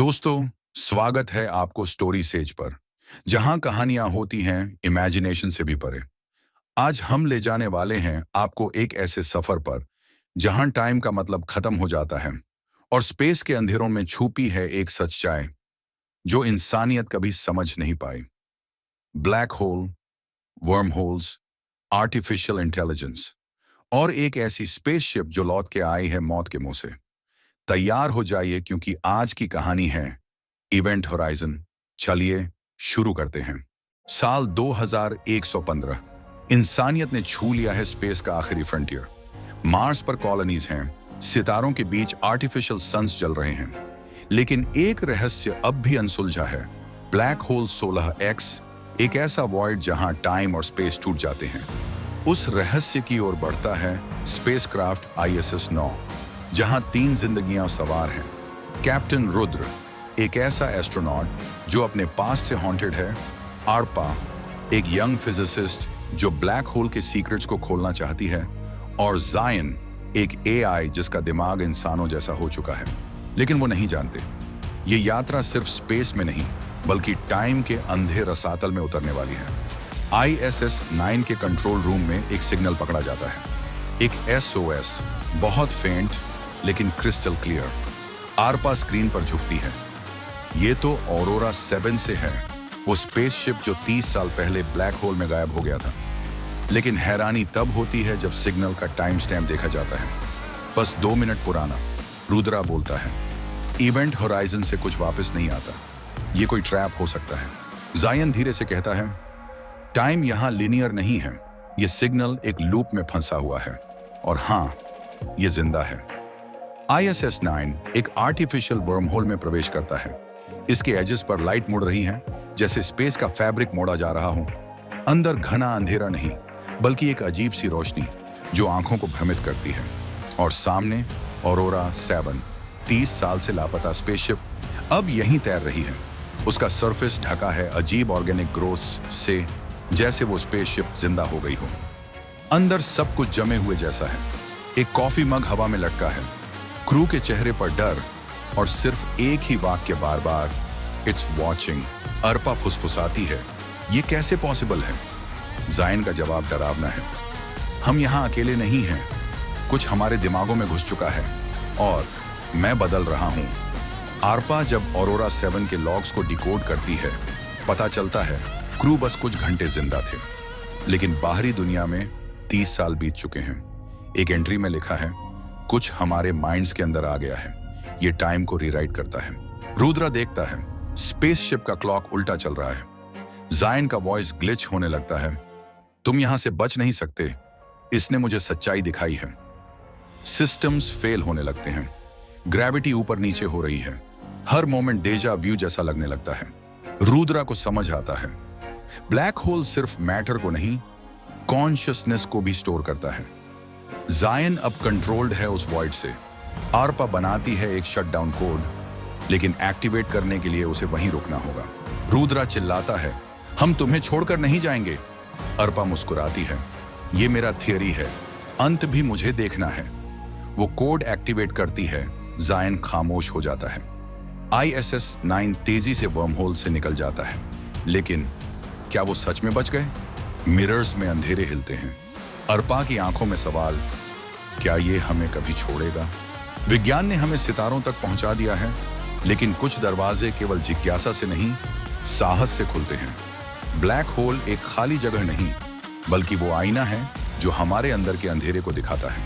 दोस्तों, स्वागत है आपको स्टोरी सेज पर, जहां कहानियां होती हैं इमेजिनेशन से भी परे। आज हम ले जाने वाले हैं आपको एक ऐसे सफर पर जहां टाइम का मतलब खत्म हो जाता है और स्पेस के अंधेरों में छुपी है एक सच्चाई जो इंसानियत कभी समझ नहीं पाई। Black hole, worm holes, artificial intelligence और एक ऐसी स्पेसशिप जो लौट के आई है मौत के मुंह से। तैयार हो जाइए क्योंकि आज की कहानी है इवेंट होराइजन। चलिए शुरू करते हैं। साल 2115। इंसानियत ने छू लिया है स्पेस का आखिरी फ्रंटियर। मार्स पर कॉलोनीज हैं, सितारों के बीच आर्टिफिशियल सन्स जल रहे हैं, लेकिन एक रहस्य अब भी अनसुलझा है। ब्लैक होल 16X, एक ऐसा वॉइड जहां टाइम और स्पेस टूट जाते हैं। उस रहस्य की ओर बढ़ता है स्पेसक्राफ्ट ISS 9, जहां 3 जिंदगियां सवार हैं। कैप्टन रुद्र, एक ऐसा एस्ट्रोनॉट जो अपने पास्ट से हॉन्टेड है। आरपा, एक यंग फिजिसिस्ट जो ब्लैक होल के सीक्रेट्स को खोलना चाहती है। और जायन, एक AI जिसका दिमाग इंसानों जैसा हो चुका है, लेकिन वो नहीं जानते ये यात्रा सिर्फ स्पेस में नहीं बल्कि टाइम के अंधे रसातल में उतरने वाली है। ISS 9 के कंट्रोल रूम में एक सिग्नल पकड़ा जाता है, एक SOS, बहुत फेंट लेकिन क्रिस्टल क्लियर। आरपा स्क्रीन पर झुकती है। ये तो ऑरोरा 7 से है, वो स्पेसशिप जो 30 साल पहले ब्लैक होल में गायब हो गया था। लेकिन हैरानी तब होती है जब सिग्नल का टाइम स्टैम्प देखा जाता है, बस 2 मिनट पुराना। रुद्रा बोलता है, इवेंट होराइजन से कुछ वापस नहीं आता, ये कोई ट्रैप हो सकता है। जायन धीरे से कहता है, टाइम यहां लिनियर नहीं है, ये सिग्नल एक लूप में फंसा हुआ है, और हाँ, ये जिंदा है। ISS 9 एक आर्टिफिशियल वर्महोल में प्रवेश करता है। इसके एजेस पर लाइट मुड़ रही है, जैसे स्पेस का फैब्रिक मोड़ा जा रहा हो। अंदर घना अंधेरा नहीं बल्कि एक अजीब सी रोशनी जो आंखों को भ्रमित करती है। और सामने ऑरोरा 7, 30 साल से लापता स्पेसशिप, अब यहीं तैर रही है। उसका सरफेस ढका है अजीब ऑर्गेनिक ग्रोथ्स से, जैसे वो स्पेसशिप जिंदा हो गई हो। अंदर सब कुछ जमे हुए जैसा है। एक कॉफी मग हवा में लटका है। क्रू के चेहरे पर डर और सिर्फ एक ही वाक्य बार बार, इट्स वॉचिंग। अर्पा फुसफुसाती है, ये कैसे पॉसिबल है? जायन का जवाब डरावना है, हम यहाँ अकेले नहीं हैं, कुछ हमारे दिमागों में घुस चुका है और मैं बदल रहा हूँ। आरपा जब ऑरोरा 7 के लॉग्स को डिकोड करती है, पता चलता है क्रू बस कुछ घंटे जिंदा थे, लेकिन बाहरी दुनिया में 30 साल बीत चुके हैं। एक एंट्री में लिखा है, कुछ हमारे माइंड्स के अंदर आ गया है, ये टाइम को रीराइट करता है। रुद्रा देखता है, स्पेसशिप का क्लॉक उल्टा चल रहा है। जायन का वॉइस ग्लिच होने लगता है, तुम यहां से बच नहीं सकते, इसने मुझे सच्चाई दिखाई है। सिस्टम्स फेल होने लगते हैं, ग्रेविटी ऊपर नीचे हो रही है, हर मोमेंट डेजा व्यू जैसा लगने लगता है। रुद्रा को समझ आता है, ब्लैक होल सिर्फ मैटर को नहीं, कॉन्शियसनेस को भी स्टोर करता है। जायन अब कंट्रोल्ड है उस वॉइड से। आरपा बनाती है एक शटडाउन कोड, लेकिन एक्टिवेट करने के लिए उसे वहीं रुकना होगा। रुद्रा चिल्लाता है, हम तुम्हें छोड़कर नहीं जाएंगे। अर्पा मुस्कुराती है, ये मेरा थियरी है, अंत भी मुझे देखना है। वो कोड एक्टिवेट करती है, जायन खामोश हो जाता है। ISS 9 तेजी से वर्महोल से निकल जाता है, लेकिन क्या वो सच में बच गए? मिरर्स में अंधेरे हिलते हैं। अर्पा की आंखों में सवाल, क्या ये हमें कभी छोड़ेगा? विज्ञान ने हमें सितारों तक पहुंचा दिया है, लेकिन कुछ दरवाजे केवल जिज्ञासा से नहीं, साहस से खुलते हैं। ब्लैक होल एक खाली जगह नहीं, बल्कि वो आईना है जो हमारे अंदर के अंधेरे को दिखाता है।